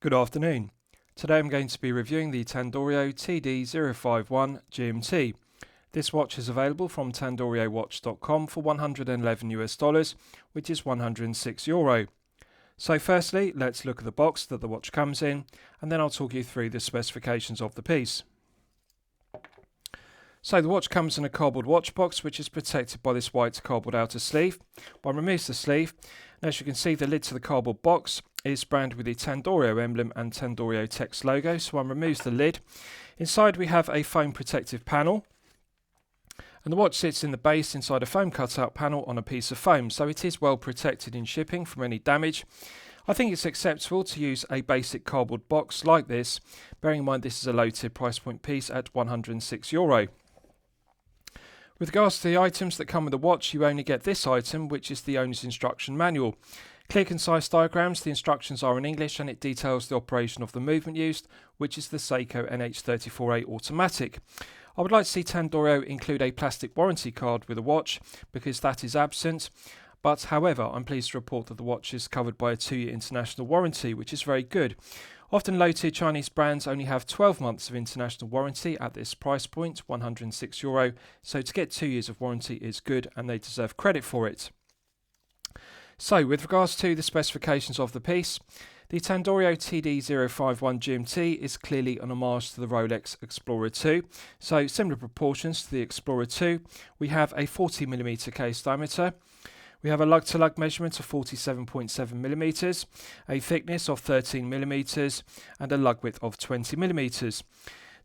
Good afternoon. Today I'm going to be reviewing the Tandorio TD051 GMT. This watch is available from tandoriowatch.com for $111, which is €106. So firstly, let's look at the box that the watch comes in, and then I'll talk you through the specifications of the piece. So the watch comes in a cardboard watch box, which is protected by this white cardboard outer sleeve. One removes the sleeve, and as you can see, the lid to the cardboard box is branded with the Tandorio emblem and Tandorio text logo. So one removes the lid. Inside we have a foam protective panel, and the watch sits in the base inside a foam cutout panel on a piece of foam, so it is well protected in shipping from any damage. I think it's acceptable to use a basic cardboard box like this, bearing in mind this is a low tier price point piece at €106. With regards to the items that come with the watch, you only get this item, which is the owner's instruction manual. Clear, concise diagrams. The instructions are in English and it details the operation of the movement used, which is the Seiko NH34A automatic. I would like to see Tandorio include a plastic warranty card with the watch, because that is absent. But however, I'm pleased to report that the watch is covered by a 2-year international warranty, which is very good. Often low-tier Chinese brands only have 12 months of international warranty at this price point, €106, so to get 2 years of warranty is good and they deserve credit for it. So with regards to the specifications of the piece, the Tandorio TD051 GMT is clearly an homage to the Rolex Explorer 2, so similar proportions to the Explorer 2. We have a 40mm case diameter. We have a lug-to-lug measurement of 47.7mm, a thickness of 13mm, and a lug width of 20mm.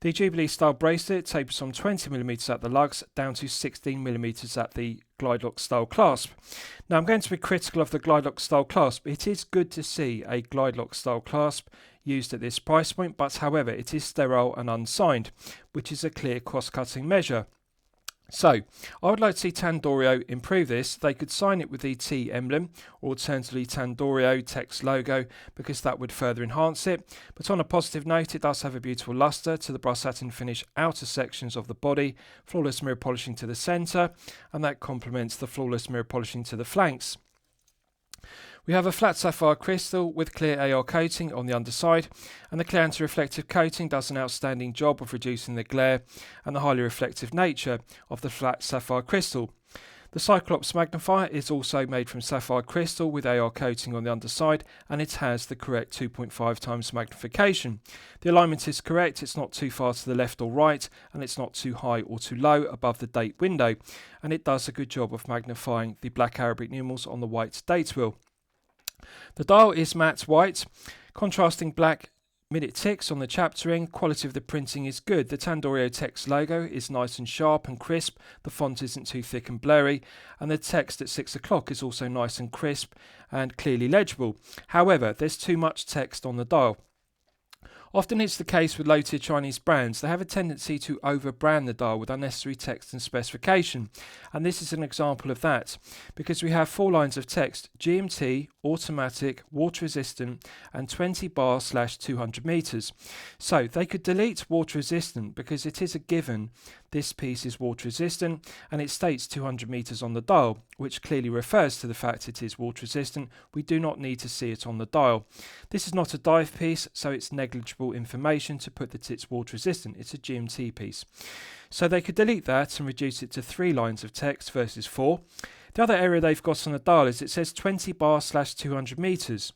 The Jubilee style bracelet tapers from 20mm at the lugs down to 16mm at the glide lock style clasp. Now I'm going to be critical of the glide lock style clasp. It is good to see a glide lock style clasp used at this price point, but however it is sterile and unsigned, which is a clear cross-cutting measure. So, I would like to see Tandorio improve this. They could sign it with the T emblem, or alternatively Tandorio text logo, because that would further enhance it. But on a positive note, it does have a beautiful luster to the brass satin finish outer sections of the body, flawless mirror polishing to the centre, and that complements the flawless mirror polishing to the flanks. We have a flat sapphire crystal with clear AR coating on the underside, and the clear anti-reflective coating does an outstanding job of reducing the glare and the highly reflective nature of the flat sapphire crystal. The Cyclops magnifier is also made from sapphire crystal with AR coating on the underside, and it has the correct 2.5 times magnification. The alignment is correct, it's not too far to the left or right, and it's not too high or too low above the date window, and it does a good job of magnifying the black Arabic numerals on the white date wheel. The dial is matte white, contrasting black minute ticks on the chapter ring. Quality of the printing is good. The Tandorio text logo is nice and sharp and crisp. The font isn't too thick and blurry, and the text at 6 o'clock is also nice and crisp and clearly legible. However, there's too much text on the dial. Often it's the case with low-tier Chinese brands. They have a tendency to over-brand the dial with unnecessary text and specification. And this is an example of that, because we have 4 lines of text: GMT, automatic, water resistant, and 20 bar/200 meters. So they could delete water resistant, because it is a given this piece is water resistant, and it states 200 meters on the dial, which clearly refers to the fact it is water resistant. We do not need to see it on the dial. This is not a dive piece, so it's negligible information to put that it's water resistant. It's a GMT piece. So they could delete that and reduce it to 3 lines of text versus 4. The other area they've got on the dial is it says 20 bar/200 meters.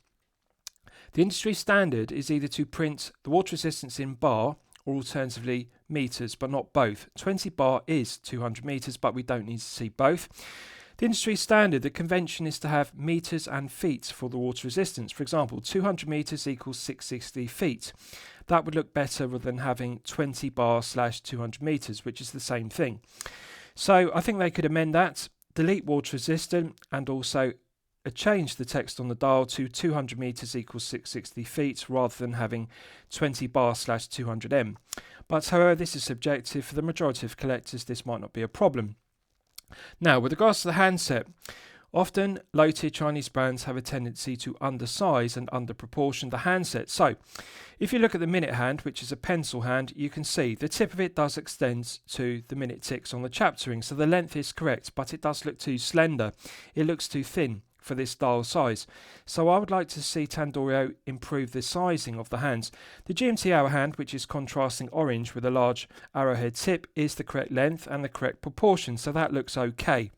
The industry standard is either to print the water resistance in bar or alternatively meters, but not both. 20 bar is 200 meters, but we don't need to see both. The industry standard, the convention is to have meters and feet for the water resistance. For example, 200 meters equals 660 feet. That would look better rather than having 20 bar/200 meters, which is the same thing. So I think they could amend that, delete water resistant, and also change the text on the dial to 200 meters equals 660 feet rather than having 20 bar/200 m. But however, this is subjective. For the majority of collectors, this might not be a problem. Now, with regards to the handset, often low-tier Chinese brands have a tendency to undersize and underproportion the handset. So, if you look at the minute hand, which is a pencil hand, you can see the tip of it does extend to the minute ticks on the chapter ring. So the length is correct, but it does look too slender. It looks too thin for this dial size. So I would like to see Tandorio improve the sizing of the hands. The GMT hour hand, which is contrasting orange with a large arrowhead tip, is the correct length and the correct proportion, so that looks okay.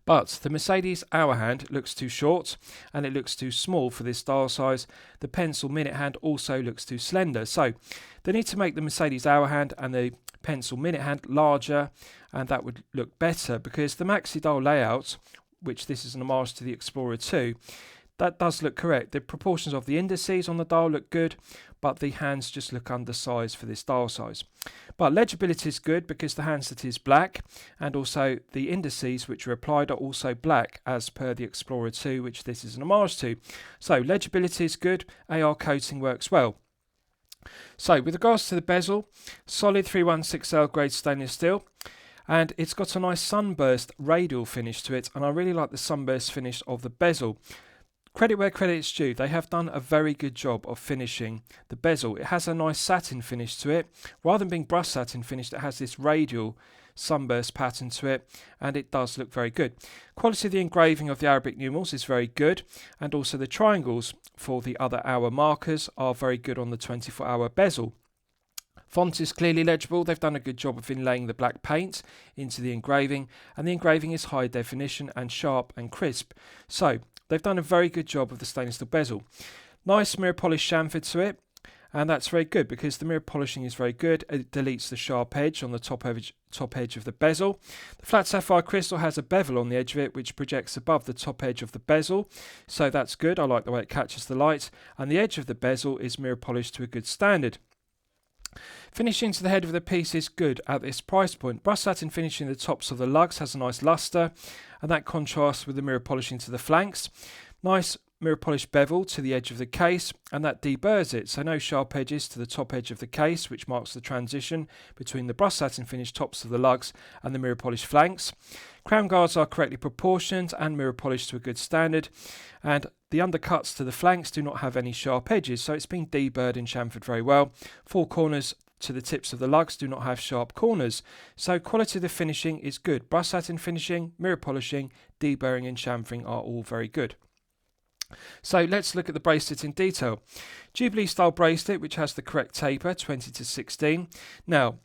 But the Mercedes hour hand looks too short and it looks too small for this dial size. The pencil minute hand also looks too slender. So they need to make the Mercedes hour hand and the pencil minute hand larger, and that would look better, because the maxi dial layout, which this is an homage to the Explorer 2, that does look correct. The proportions of the indices on the dial look good, but the hands just look undersized for this dial size. But legibility is good because the handset is black, and also the indices which are applied are also black as per the Explorer 2, which this is an homage to. So legibility is good, AR coating works well. So with regards to the bezel, solid 316L grade stainless steel, and it's got a nice sunburst radial finish to it, and I really like the sunburst finish of the bezel. Credit where credit is due, they have done a very good job of finishing the bezel. It has a nice satin finish to it. Rather than being brushed satin finished, it has this radial sunburst pattern to it, and it does look very good. Quality of the engraving of the Arabic numerals is very good, and also the triangles for the other hour markers are very good on the 24-hour bezel. Font is clearly legible. They've done a good job of inlaying the black paint into the engraving, and the engraving is high definition and sharp and crisp. So they've done a very good job of the stainless steel bezel. Nice mirror polish chamfer to it, and that's very good because the mirror polishing is very good. It deletes the sharp edge on the top edge of the bezel. The flat sapphire crystal has a bevel on the edge of it which projects above the top edge of the bezel, so that's good. I like the way it catches the light, and the edge of the bezel is mirror polished to a good standard. Finishing to the head of the piece is good at this price point. Brushed satin finishing the tops of the lugs has a nice luster, and that contrasts with the mirror polishing to the flanks. Nice mirror polish bevel to the edge of the case, and that deburrs it, so no sharp edges to the top edge of the case, which marks the transition between the brushed satin finish tops of the lugs and the mirror polish flanks. Crown guards are correctly proportioned and mirror polished to a good standard, and the undercuts to the flanks do not have any sharp edges, so it's been deburred and chamfered very well. Four corners to the tips of the lugs do not have sharp corners, so quality of the finishing is good. Brushed satin finishing, mirror polishing, deburring and chamfering are all very good. So let's look at the bracelet in detail. Jubilee style bracelet which has the correct taper, 20-16. Now,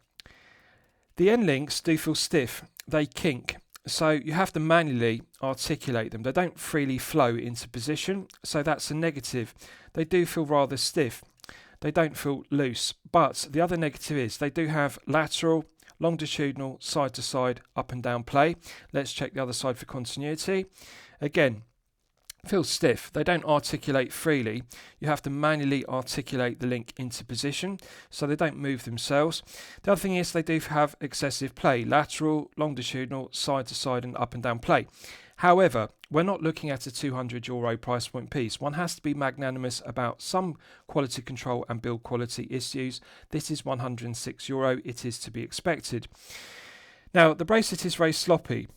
the end links do feel stiff, they kink, so you have to manually articulate them. They don't freely flow into position, so that's a negative. They do feel rather stiff. They don't feel loose, but the other negative is they do have lateral, longitudinal, side to side, up and down play. Let's check the other side for continuity. Again, feels stiff. They don't articulate freely. You have to manually articulate the link into position, so they don't move themselves. The other thing is they do have excessive play, lateral, longitudinal, side to side and up and down play. However, we're not looking at a €200 price point piece. One has to be magnanimous about some quality control and build quality issues. This is €106. It is to be expected. Now, the bracelet is very sloppy.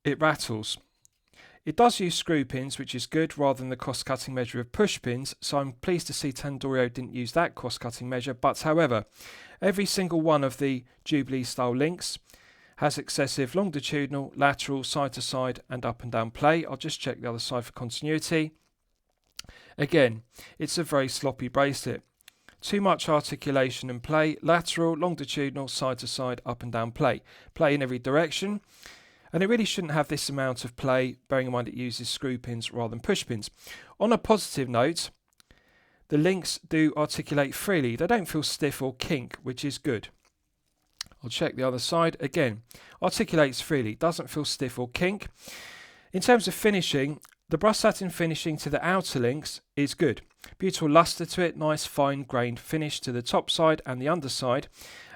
It rattles. It does use screw pins, which is good, rather than the cost-cutting measure of push pins, so I'm pleased to see Tandorio didn't use that cost-cutting measure. But however, every single one of the Jubilee style links has excessive longitudinal, lateral, side to side and up and down play. I'll just check the other side for continuity. Again, it's a very sloppy bracelet. Too much articulation and play, lateral, longitudinal, side to side, up and down play. Play in every direction. And it really shouldn't have this amount of play, bearing in mind it uses screw pins rather than push pins. On a positive note, the links do articulate freely. They don't feel stiff or kink, which is good. I'll check the other side. Again, articulates freely, doesn't feel stiff or kink. In terms of finishing, the brushed satin finishing to the outer links is good. Beautiful luster to it, nice fine grained finish to the top side and the underside,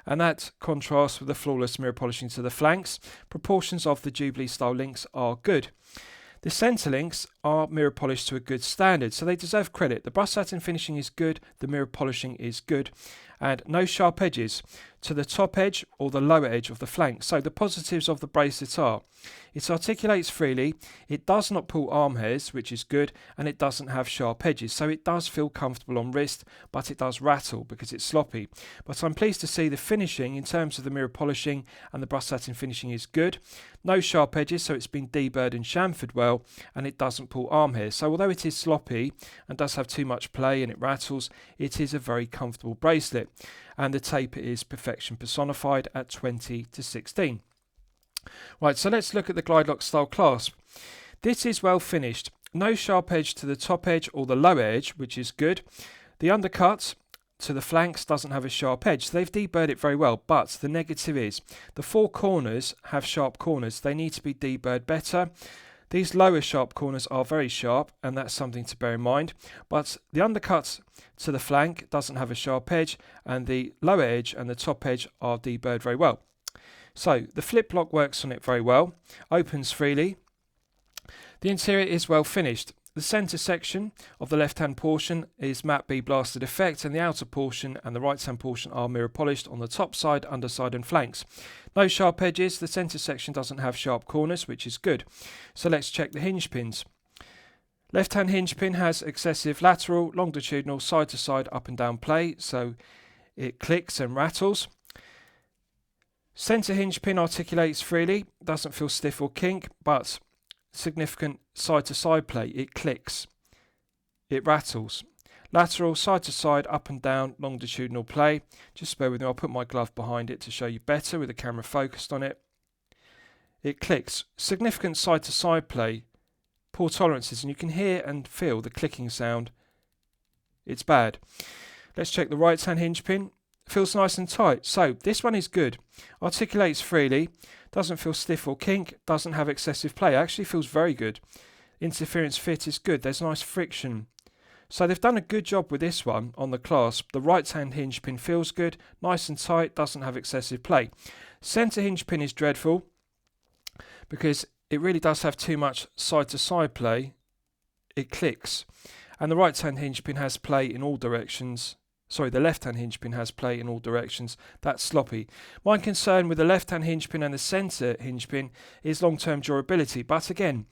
and that contrasts with the flawless mirror polishing to the flanks. Proportions of the Jubilee style links are good. The centre links are mirror polished to a good standard, so they deserve credit. The brushed satin finishing is good, the mirror polishing is good, and no sharp edges to the top edge or the lower edge of the flank. So the positives of the bracelet are: it articulates freely, it does not pull arm hairs, which is good, and it doesn't have sharp edges. So it does feel comfortable on wrist, but it does rattle because it's sloppy. But I'm pleased to see the finishing in terms of the mirror polishing and the brushed satin finishing is good. No sharp edges, so it's been deburred and chamfered well, and it doesn't pull arm hairs. So although it is sloppy and does have too much play and it rattles, it is a very comfortable bracelet. And the taper is perfection personified at 20:16. Right, so let's look at the glide lock style clasp. This is well finished. No sharp edge to the top edge or the lower edge, which is good. The undercut to the flanks doesn't have a sharp edge. So they've deburred it very well, but the negative is the four corners have sharp corners. They need to be deburred better. These lower sharp corners are very sharp, and that's something to bear in mind. But the undercut to the flank doesn't have a sharp edge, and the lower edge and the top edge are deburred very well. So the flip lock works on it very well, opens freely. The interior is well finished. The centre section of the left hand portion is matte B blasted effect, and the outer portion and the right hand portion are mirror polished on the top side, underside and flanks. No sharp edges. The centre section doesn't have sharp corners, which is good. So let's check the hinge pins. Left hand hinge pin has excessive lateral, longitudinal, side to side, up and down play, so it clicks and rattles. Centre hinge pin articulates freely, doesn't feel stiff or kink, but significant side to side play, it clicks, it rattles. Lateral, side to side, up and down, longitudinal play. Just bear with me, I'll put my glove behind it to show you better with the camera focused on it. It clicks. Significant side to side play, poor tolerances, and you can hear and feel the clicking sound. It's bad. Let's check the right hand hinge pin. Feels nice and tight. So this one is good. Articulates freely, doesn't feel stiff or kink, doesn't have excessive play. Actually feels very good. Interference fit is good. There's nice friction. So they've done a good job with this one on the clasp. The right hand hinge pin feels good, nice and tight, doesn't have excessive play. Centre hinge pin is dreadful because it really does have too much side to side play. It clicks. And the right hand hinge pin has play in all directions. Sorry, the left hand hinge pin has play in all directions. That's sloppy. My concern with the left hand hinge pin and the centre hinge pin is long term durability. But again,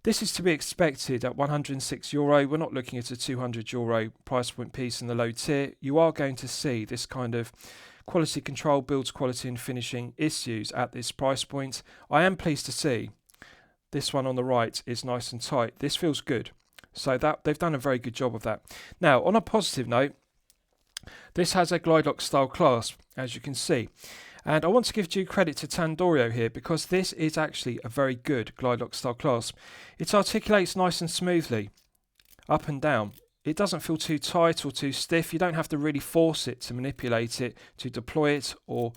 this is to be expected at €106. We're not looking at a €200 price point piece in the low tier. You are going to see this kind of quality control, builds quality and finishing issues at this price point. I am pleased to see this one on the right is nice and tight. This feels good. So that they've done a very good job of that. Now, on a positive note, this has a glide lock style clasp, as you can see. And I want to give due credit to Tandorio here because this is actually a very good glide lock style clasp. It articulates nice and smoothly, up and down. It doesn't feel too tight or too stiff. You don't have to really force it to manipulate it, to deploy it or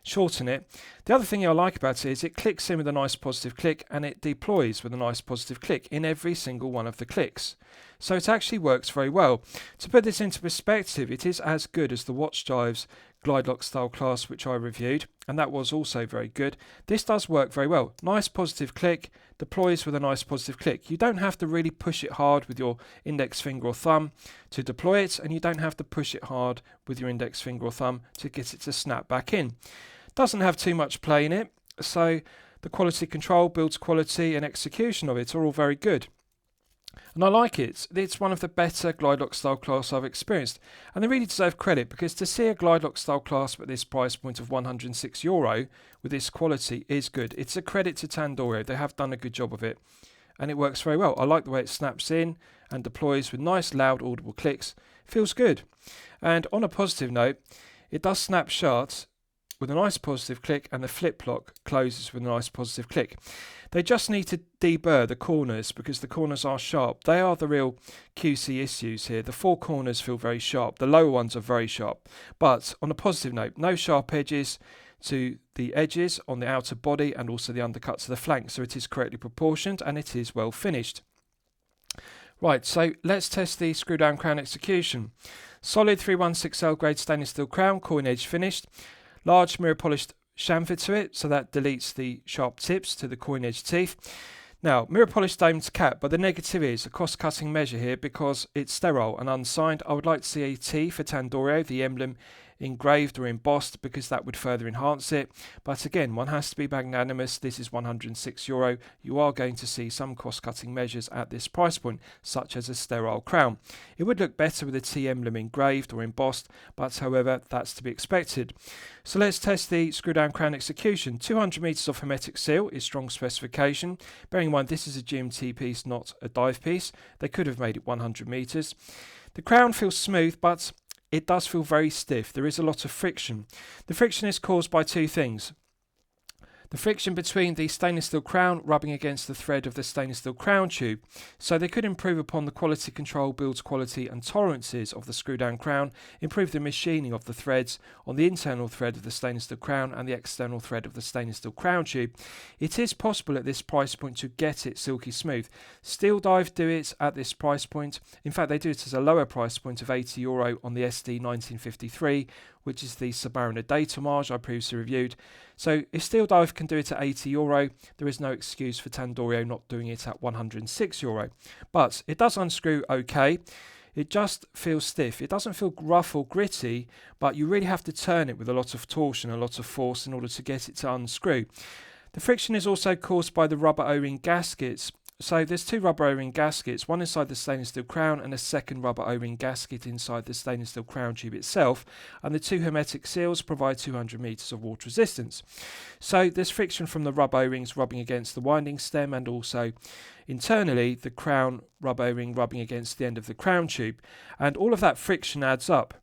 shorten it. The other thing I like about it is it clicks in with a nice positive click and it deploys with a nice positive click in every single one of the clicks. So it actually works very well. To put this into perspective, it is as good as the Watch Jive's glide lock style clasp which I reviewed, and that was also very good. This does work very well. Nice positive click, deploys with a nice positive click. You don't have to really push it hard with your index finger or thumb to deploy it, and you don't have to push it hard with your index finger or thumb to get it to snap back in. Doesn't have too much play in it, so the quality control, builds quality and execution of it are all very good. And I like it. It's one of the better glide lock style clasps I've experienced. And they really deserve credit because to see a glide lock style clasp at this price point of €106 with this quality is good. It's a credit to Tandorio. They have done a good job of it. And it works very well. I like the way it snaps in and deploys with nice loud audible clicks. Feels good. And on a positive note, it does snap shut with a nice positive click, and the flip lock closes with a nice positive click. They just need to deburr the corners because the corners are sharp. They are the real QC issues here. The four corners feel very sharp. The lower ones are very sharp. But on a positive note, no sharp edges to the edges on the outer body and also the undercut to the flank. So it is correctly proportioned and it is well finished. Right, so let's test the screw down crown execution. Solid 316L grade stainless steel crown, coin edge finished. Large mirror polished chamfer to it, so that deletes the sharp tips to the coin edge teeth. Now, mirror polished domed cap, but the negative is a cost-cutting measure here because it's sterile and unsigned. I would like to see a T for Tandorio, the emblem engraved or embossed, because that would further enhance it. But again, one has to be magnanimous. This is €106. You are going to see some cost-cutting measures at this price point, such as a sterile crown. It would look better with a T emblem engraved or embossed, but however, that's to be expected. So let's test the screw down crown execution. 200 meters of hermetic seal is strong specification. Bearing in mind this is a GMT piece, not a dive piece. They could have made it 100 meters. The crown feels smooth, but it does feel very stiff. There is a lot of friction. The friction is caused by two things. The friction between the stainless steel crown rubbing against the thread of the stainless steel crown tube. So they could improve upon the quality control, build quality and tolerances of the screw down crown, improve the machining of the threads on the internal thread of the stainless steel crown and the external thread of the stainless steel crown tube. It is possible at this price point to get it silky smooth. Steel Dive do it at this price point. In fact, they do it at a lower price point of €80 on the SD 1953, which is the Submariner Date Homage I previously reviewed. So if Steel Dive can do it at €80, there is no excuse for Tandorio not doing it at €106. But it does unscrew okay. It just feels stiff. It doesn't feel rough or gritty, but you really have to turn it with a lot of torsion, a lot of force in order to get it to unscrew. The friction is also caused by the rubber O-ring gaskets. So there's two rubber O-ring gaskets, one inside the stainless steel crown and a second rubber O-ring gasket inside the stainless steel crown tube itself, and the two hermetic seals provide 200 meters of water resistance. So there's friction from the rubber O-rings rubbing against the winding stem, and also internally the crown rubber O-ring rubbing against the end of the crown tube, and all of that friction adds up,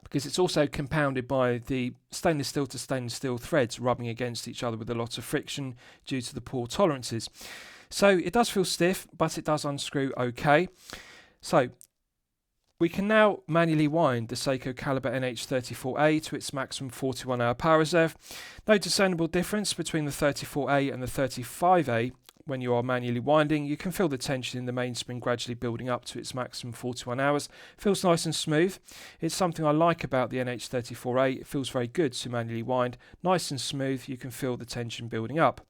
because it's also compounded by the stainless steel to stainless steel threads rubbing against each other with a lot of friction due to the poor tolerances. So it does feel stiff, but it does unscrew okay. So we can now manually wind the Seiko Caliber NH34A to its maximum 41-hour power reserve. No discernible difference between the 34A and the 35A. When you are manually winding, you can feel the tension in the mainspring gradually building up to its maximum 41 hours. Feels nice and smooth. It's something I like about the NH34A. It feels very good to manually wind. Nice and smooth, you can feel the tension building up.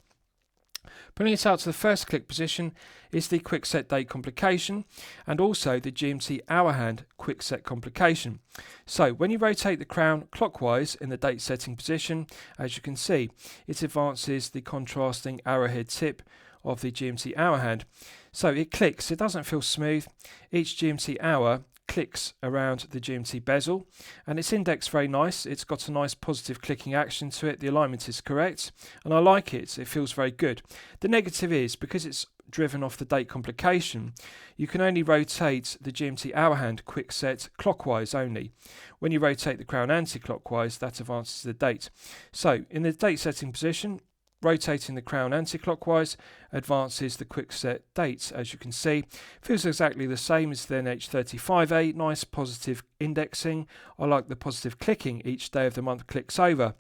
Pulling it out to the first click position is the quick set date complication and also the GMT hour hand quick set complication. So when you rotate the crown clockwise in the date setting position, as you can see, it advances the contrasting arrowhead tip of the GMT hour hand. So it clicks, it doesn't feel smooth. Each GMT hour clicks around the GMT bezel, and it's indexed very nice. It's got a nice positive clicking action to it. The alignment is correct and I like it. It feels very good. The negative is because it's driven off the date complication, you can only rotate the GMT hour hand quick set clockwise only. When you rotate the crown anti-clockwise, that advances the date. So in the date setting position, rotating the crown anti-clockwise advances the quick set dates. As you can see, feels exactly the same as the NH35A. Nice positive indexing. I like the positive clicking each day of the month clicks over.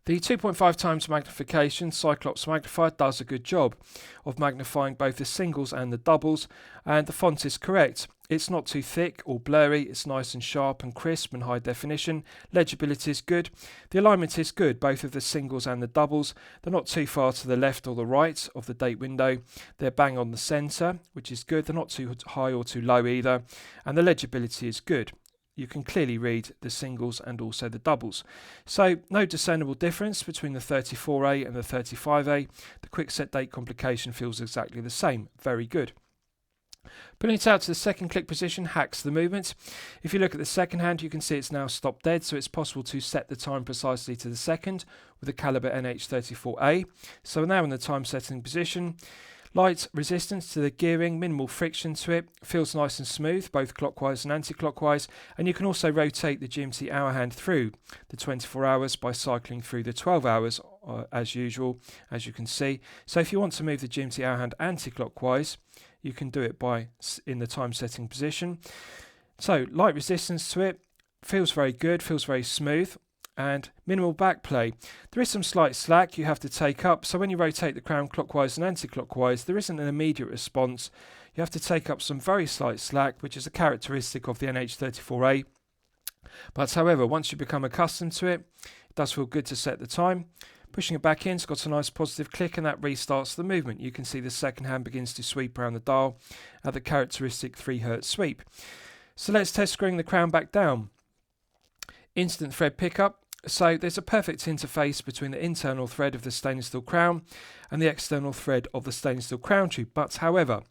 The 2.5 times magnification Cyclops magnifier does a good job of magnifying both the singles and the doubles, and the font is correct. It's not too thick or blurry, it's nice and sharp and crisp and high definition. Legibility is good. The alignment is good, both of the singles and the doubles. They're not too far to the left or the right of the date window. They're bang on the centre, which is good. They're not too high or too low either. And the legibility is good. You can clearly read the singles and also the doubles. So no discernible difference between the 34A and the 35A. The quick set date complication feels exactly the same. Very good. Pulling it out to the second click position hacks the movement. If you look at the second hand, you can see it's now stopped dead, so it's possible to set the time precisely to the second with the Caliber NH34A. So we're now in the time setting position. Light resistance to the gearing, minimal friction to it, feels nice and smooth, both clockwise and anti-clockwise, and you can also rotate the GMT hour hand through the 24 hours by cycling through the 12 hours as usual, as you can see. So if you want to move the GMT hour hand anti-clockwise, you can do it in the time setting position. So light resistance to it, feels very good, feels very smooth, and minimal back play. There is some slight slack you have to take up, so when you rotate the crown clockwise and anti-clockwise, there isn't an immediate response. You have to take up some very slight slack, which is a characteristic of the NH34A. But however, once you become accustomed to it, it does feel good to set the time. Pushing it back in, it's got a nice positive click, and that restarts the movement. You can see the second hand begins to sweep around the dial at the characteristic 3 Hz sweep. So let's test screwing the crown back down. Instant thread pickup. So there's a perfect interface between the internal thread of the stainless steel crown and the external thread of the stainless steel crown tube. But however,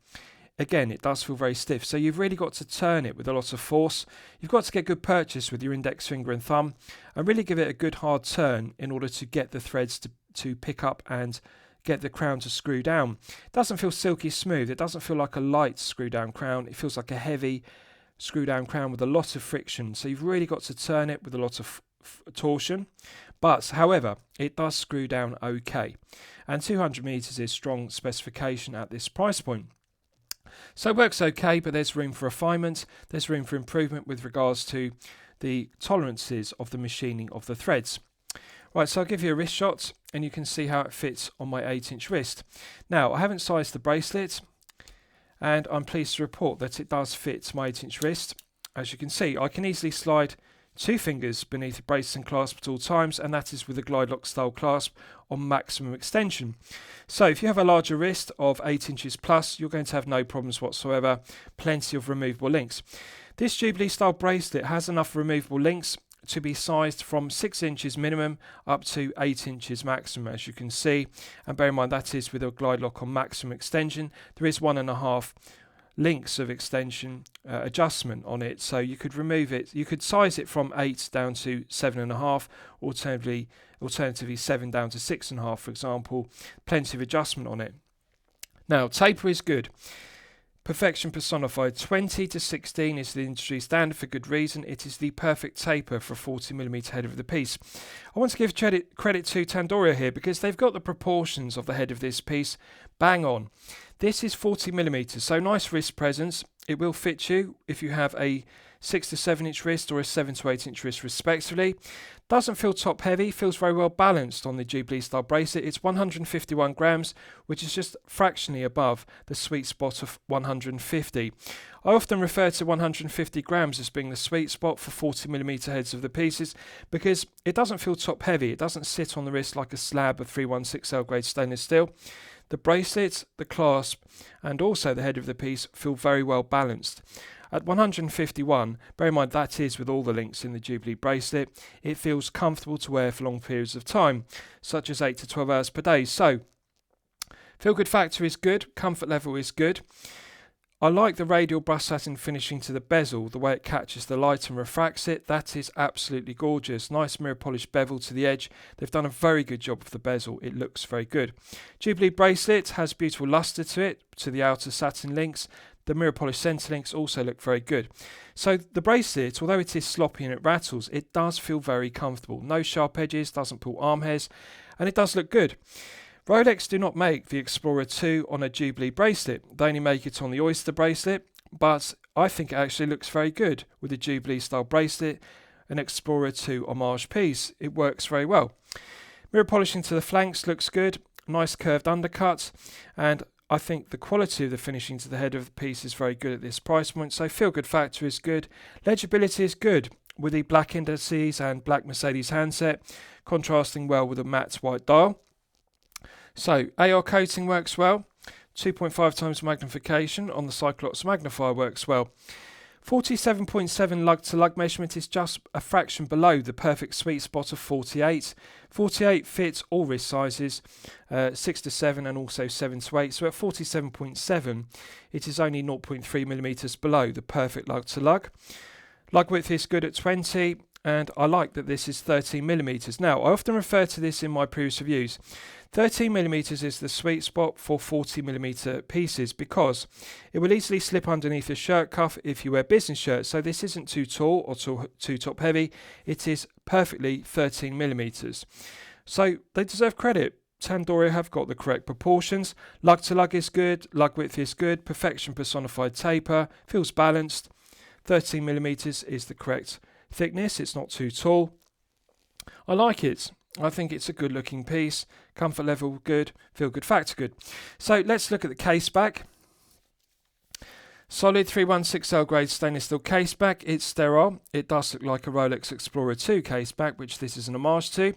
again, it does feel very stiff. So you've really got to turn it with a lot of force. You've got to get good purchase with your index finger and thumb and really give it a good hard turn in order to get the threads to pick up and get the crown to screw down. It doesn't feel silky smooth. It doesn't feel like a light screw down crown. It feels like a heavy screw down crown with a lot of friction. So you've really got to turn it with a lot of torsion, but however, it does screw down okay, and 200 meters is strong specification at this price point. So it works okay, but there's room for refinement, there's room for improvement with regards to the tolerances of the machining of the threads. Right, so I'll give you a wrist shot and you can see how it fits on my 8-inch wrist. Now, I haven't sized the bracelet, and I'm pleased to report that it does fit my 8-inch wrist. As you can see, I can easily slide 2 fingers beneath the bracelet and clasp at all times, and that is with a glide lock style clasp on maximum extension. So if you have a larger wrist of 8 inches plus, you're going to have no problems whatsoever. Plenty of removable links. This Jubilee style bracelet has enough removable links to be sized from 6 inches minimum up to 8 inches maximum, as you can see, and bear in mind that is with a glide lock on maximum extension. There is 1.5 links of extension adjustment on it, so you could remove it, you could size it from 8 down to 7.5, alternatively 7 down to 6.5, for example. Plenty of adjustment on it. Now, taper is good. Perfection personified. 20 to 16 is the industry standard for good reason. It is the perfect taper for a 40mm head of the piece. I want to give credit to Tandorio here, because they've got the proportions of the head of this piece bang on. This is 40mm, so nice wrist presence. It will fit you if you have a 6 to 7 inch wrist or a 7 to 8 inch wrist respectively. Doesn't feel top heavy, feels very well balanced on the Jubilee style bracelet. It's 151 grams, which is just fractionally above the sweet spot of 150. I often refer to 150 grams as being the sweet spot for 40mm heads of the pieces, because it doesn't feel top heavy. It doesn't sit on the wrist like a slab of 316L grade stainless steel. The bracelet, the clasp, and also the head of the piece feel very well balanced. At 151, bear in mind that is with all the links in the Jubilee bracelet, it feels comfortable to wear for long periods of time, such as 8 to 12 hours per day. So, feel good factor is good, comfort level is good. I like the radial brushed satin finishing to the bezel, the way it catches the light and refracts it. That is absolutely gorgeous. Nice mirror polished bevel to the edge. They've done a very good job of the bezel. It looks very good. Jubilee bracelet has beautiful luster to it, to the outer satin links. The mirror polished centre links also look very good. So the bracelet, although it is sloppy and it rattles, it does feel very comfortable. No sharp edges, doesn't pull arm hairs, and it does look good. Rolex do not make the Explorer 2 on a Jubilee bracelet. They only make it on the Oyster bracelet, but I think it actually looks very good with the Jubilee style bracelet, an Explorer 2 Homage piece. It works very well. Mirror polishing to the flanks looks good, nice curved undercut, and I think the quality of the finishing to the head of the piece is very good at this price point, so feel good factor is good. Legibility is good with the black indices and black Mercedes handset, contrasting well with a matte white dial. So, AR coating works well, 2.5 times magnification on the Cyclops magnifier works well. 47.7 lug to lug measurement is just a fraction below the perfect sweet spot of 48. 48 fits all wrist sizes, 6 to 7 and also 7 to 8. So at 47.7, it is only 0.3mm below the perfect lug to lug. Lug width is good at 20. And I like that this is 13mm. Now, I often refer to this in my previous reviews. 13mm is the sweet spot for 40mm pieces, because it will easily slip underneath a shirt cuff if you wear business shirts. So this isn't too tall or too top heavy. It is perfectly 13mm. So they deserve credit. Tandorio have got the correct proportions. Lug to lug is good. Lug width is good. Perfection personified taper. Feels balanced. 13mm is the correct thickness. It's not too tall. I like it. I think it's a good looking piece. Comfort level good. Feel good factor good. So let's look at the case back. Solid 316L grade stainless steel case back. It's sterile. It does look like a Rolex Explorer 2 case back, which this is an homage to.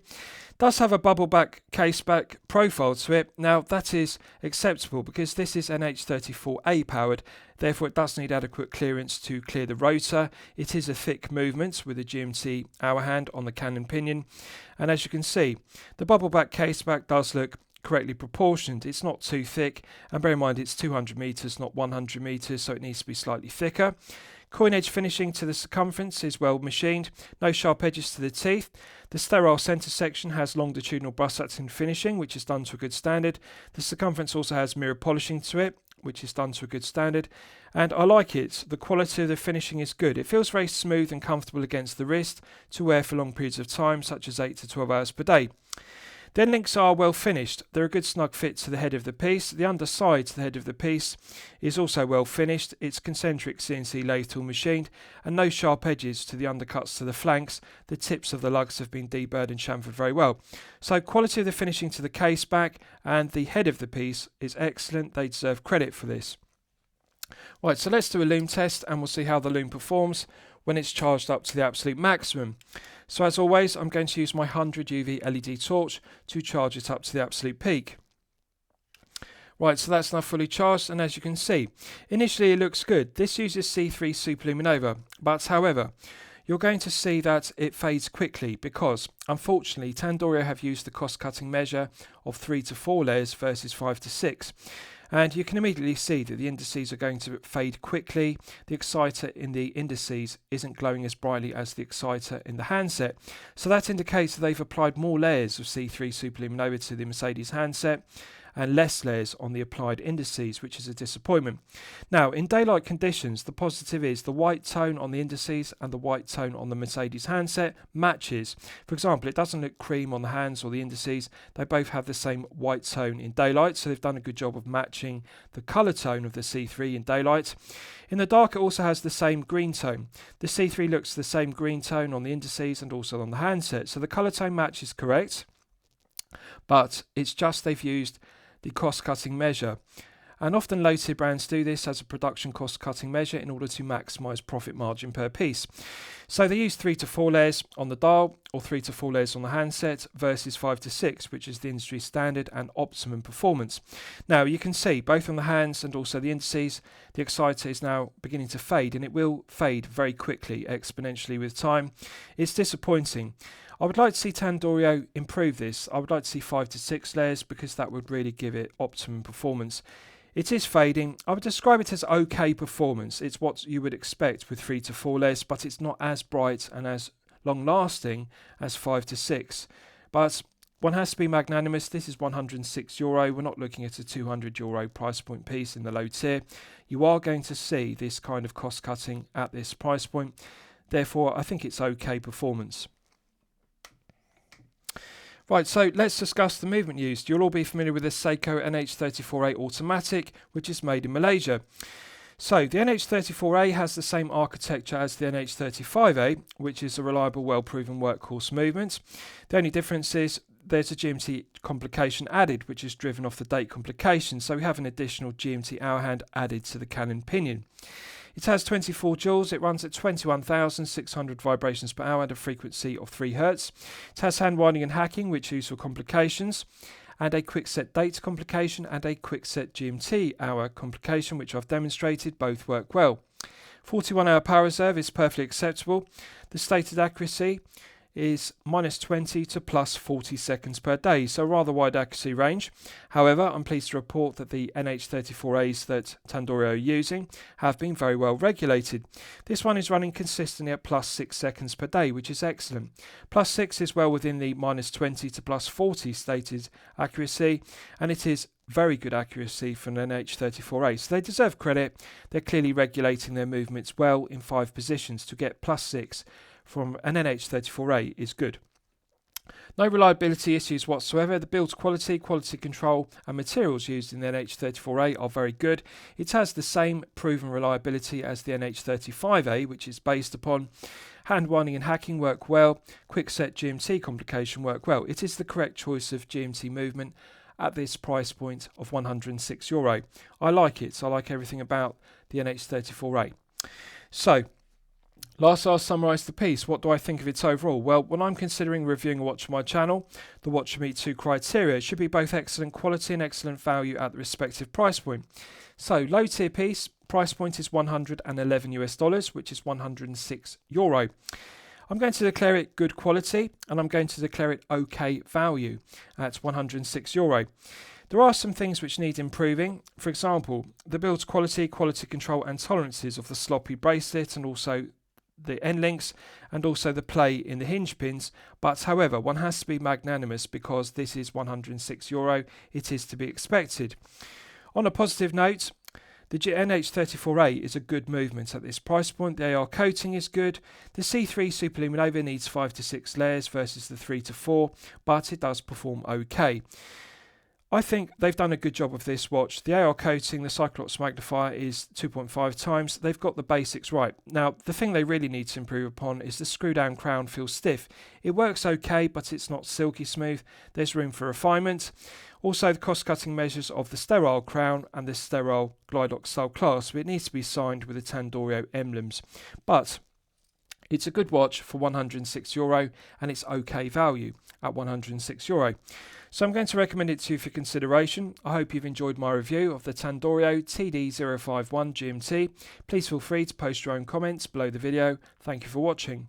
Does have a bubble back case back profile to it. Now that is acceptable because this is NH34A powered, therefore it does need adequate clearance to clear the rotor. It is a thick movement with a GMT hour hand on the cannon pinion, and as you can see, the bubble back case back does look correctly proportioned. It's not too thick, and bear in mind it's 200 meters, not 100 meters, so it needs to be slightly thicker. Coin edge finishing to the circumference is well machined, no sharp edges to the teeth. The sterile centre section has longitudinal brush satin finishing, which is done to a good standard. The circumference also has mirror polishing to it, which is done to a good standard, and I like it. The quality of the finishing is good. It feels very smooth and comfortable against the wrist to wear for long periods of time, such as 8 to 12 hours per day. The end links are well finished. They're a good snug fit to the head of the piece. The underside to the head of the piece is also well finished. It's concentric CNC lathe tool machined and no sharp edges to the undercuts to the flanks. The tips of the lugs have been deburred and chamfered very well. So quality of the finishing to the case back and the head of the piece is excellent. They deserve credit for this. Right, so let's do a Lume test and we'll see how the Lume performs when it's charged up to the absolute maximum. So as always, I'm going to use my 100 UV LED torch to charge it up to the absolute peak. Right, so that's now fully charged, and as you can see, initially it looks good. This uses C3 Superluminova, but however, you're going to see that it fades quickly because, unfortunately, Tandorio have used the cost-cutting measure of 3 to 4 layers versus 5 to 6. And you can immediately see that the indices are going to fade quickly. The exciter in the indices isn't glowing as brightly as the exciter in the handset. So that indicates that they've applied more layers of C3 Superluminova to the Mercedes handset and less layers on the applied indices, which is a disappointment. Now, in daylight conditions, the positive is the white tone on the indices and the white tone on the Mercedes handset matches. For example, it doesn't look cream on the hands or the indices. They both have the same white tone in daylight, so they've done a good job of matching the colour tone of the C3 in daylight. In the dark, it also has the same green tone. The C3 looks the same green tone on the indices and also on the handset, so the colour tone match is correct, but it's just they've used the cost-cutting measure. And often low-tier brands do this as a production cost-cutting measure in order to maximise profit margin per piece. So they use 3 to 4 layers on the dial or 3 to 4 layers on the handset versus 5 to 6, which is the industry standard and optimum performance. Now you can see both on the hands and also the indices, the exciter is now beginning to fade, and it will fade very quickly, exponentially with time. It's disappointing. I would like to see Tandorio improve this. I would like to see 5 to 6 layers because that would really give it optimum performance. It is fading. I would describe it as okay performance. It's what you would expect with 3 to 4 layers, but it's not as bright and as long lasting as 5 to 6. But one has to be magnanimous. This is €106. We're not looking at a €200 price point piece in the low tier. You are going to see this kind of cost cutting at this price point. Therefore, I think it's okay performance. Right, so let's discuss the movement used. You'll all be familiar with the Seiko NH34A automatic, which is made in Malaysia. So the NH34A has the same architecture as the NH35A, which is a reliable, well-proven workhorse movement. The only difference is there's a GMT complication added, which is driven off the date complication. So we have an additional GMT hour hand added to the cannon pinion. It has 24 joules. It runs at 21,600 vibrations per hour at a frequency of 3 Hz. It has hand winding and hacking, which use for complications, and a quick set date complication and a quick set GMT hour complication, which I've demonstrated. Both work well. 41-hour power reserve is perfectly acceptable. The stated accuracy is -20 to +40 seconds per day, so a rather wide accuracy range. However, I'm pleased to report that the NH34As that Tandorio are using have been very well regulated. This one is running consistently at +6 seconds per day, which is excellent. +6 is well within the -20 to +40 stated accuracy, and it is very good accuracy for an NH34A, so they deserve credit. They're clearly regulating their movements well in 5 positions. To get +6 from an NH34A is good. No reliability issues whatsoever. The build quality, quality control and materials used in the NH34A are very good. It has the same proven reliability as the NH35A, which is based upon. Hand winding and hacking work well. Quick set GMT complication work well. It is the correct choice of GMT movement at this price point of €106. I like it. I like everything about the NH34A. So, last, I'll summarise the piece. What do I think of it overall? Well, when I'm considering reviewing a watch on my channel, the watch should meet 2 criteria. It should be both excellent quality and excellent value at the respective price point. So, low tier piece, price point is $111 US, which is €106. I'm going to declare it good quality, and I'm going to declare it okay value at €106. There are some things which need improving. For example, the build quality, quality control and tolerances of the sloppy bracelet, and also the end links, and also the play in the hinge pins. But however, one has to be magnanimous because this is €106. It is to be expected. On a positive note, the NH34A is a good movement at this price point. The AR coating is good. The C3 Superluminova needs 5 to 6 layers versus the 3 to 4, but it does perform okay. I think they've done a good job of this watch. The AR coating, the Cyclops magnifier is 2.5 times. They've got the basics right. Now, the thing they really need to improve upon is the screw down crown feels stiff. It works okay, but it's not silky smooth. There's room for refinement. Also, the cost-cutting measures of the sterile crown and the sterile Glidox style clasp, it needs to be signed with the Tandorio emblems. But it's a good watch for €106 and it's okay value at €106. So I'm going to recommend it to you for consideration. I hope you've enjoyed my review of the Tandorio TD051 GMT. Please feel free to post your own comments below the video. Thank you for watching.